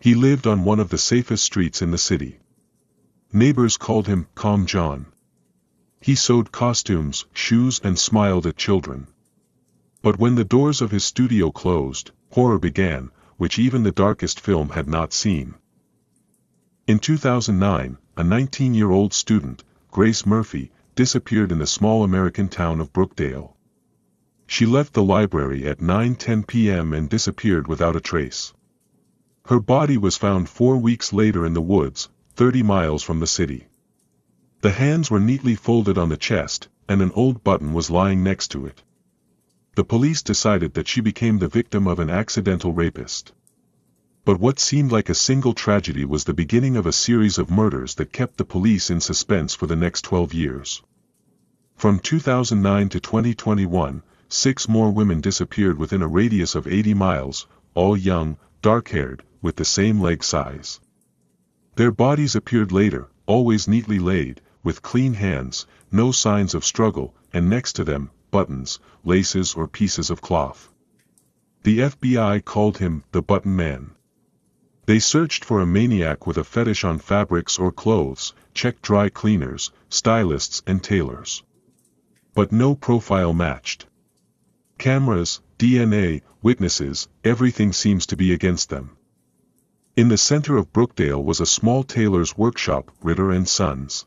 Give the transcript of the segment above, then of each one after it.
He lived on one of the safest streets in the city. Neighbors called him Calm John. He sewed costumes, shoes, and smiled at children. But when the doors of his studio closed, horror began, which even the darkest film had not seen. In 2009, a 19-year-old student, Grace Murphy, disappeared in the small American town of Brookdale. She left the library at 9:10 p.m. and disappeared without a trace. Her body was found 4 weeks later in the woods, 30 miles from the city. The hands were neatly folded on the chest, and an old button was lying next to it. The police decided that she became the victim of an accidental rapist. But what seemed like a single tragedy was the beginning of a series of murders that kept the police in suspense for the next 12 years. From 2009 to 2021, 6 more women disappeared within a radius of 80 miles, all young, dark-haired, with the same leg size. Their bodies appeared later, always neatly laid, with clean hands, no signs of struggle, and next to them, buttons, laces or pieces of cloth. The FBI called him the Button Man. They searched for a maniac with a fetish on fabrics or clothes, checked dry cleaners, stylists and tailors. But no profile matched. Cameras, DNA, witnesses, everything seems to be against them. In the center of Brookdale was a small tailor's workshop, Ritter and Sons.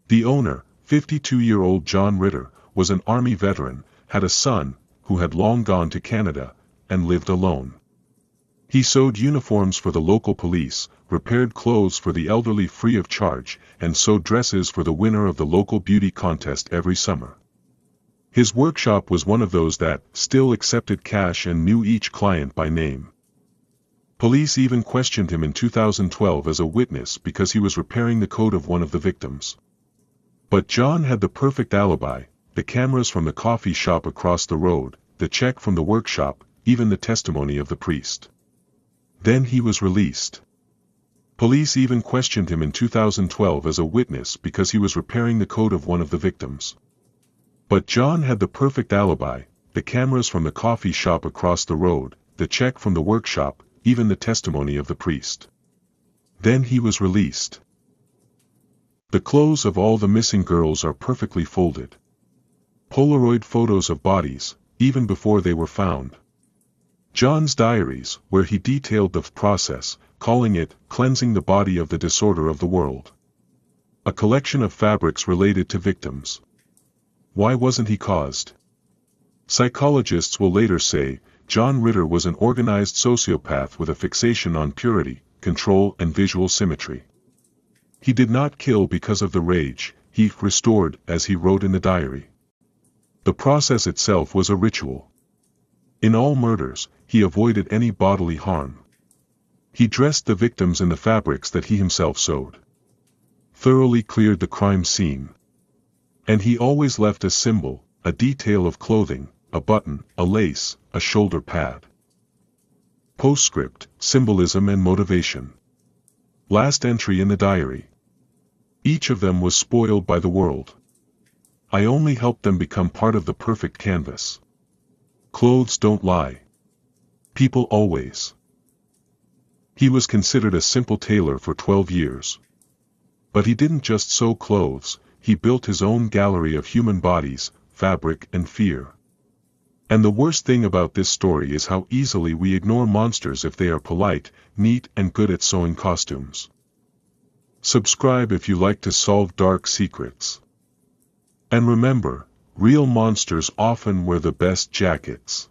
The owner, 52-year-old John Ritter, was an Army veteran, had a son, who had long gone to Canada, and lived alone. He sewed uniforms for the local police, repaired clothes for the elderly free of charge, and sewed dresses for the winner of the local beauty contest every summer. His workshop was one of those that still accepted cash and knew each client by name. Police even questioned him in 2012 as a witness because he was repairing the coat of one of the victims. But John had the perfect alibi, the cameras from the coffee shop across the road, the check from the workshop, even the testimony of the priest. Then he was released. Police even questioned him in 2012 as a witness because he was repairing the coat of one of the victims. But John had the perfect alibi, the cameras from the coffee shop across the road, the check from the workshop, even the testimony of the priest. Then he was released. The clothes of all the missing girls are perfectly folded. Polaroid photos of bodies, even before they were found. John's diaries, where he detailed the process, calling it cleansing the body of the disorder of the world. A collection of fabrics related to victims. Why wasn't he caused? Psychologists will later say, John Ritter was an organized sociopath with a fixation on purity, control and visual symmetry. He did not kill because of the rage, he restored, as he wrote in the diary. The process itself was a ritual. In all murders, he avoided any bodily harm. He dressed the victims in the fabrics that he himself sewed. Thoroughly cleared the crime scene. And he always left a symbol, a detail of clothing, a button, a lace, a shoulder pad. Postscript, symbolism and motivation. Last entry in the diary. Each of them was spoiled by the world. I only helped them become part of the perfect canvas. Clothes don't lie. People always. He was considered a simple tailor for 12 years. But he didn't just sew clothes, he built his own gallery of human bodies, fabric and fear. And the worst thing about this story is how easily we ignore monsters if they are polite, neat and good at sewing costumes. Subscribe if you like to solve dark secrets. And remember, real monsters often wear the best jackets.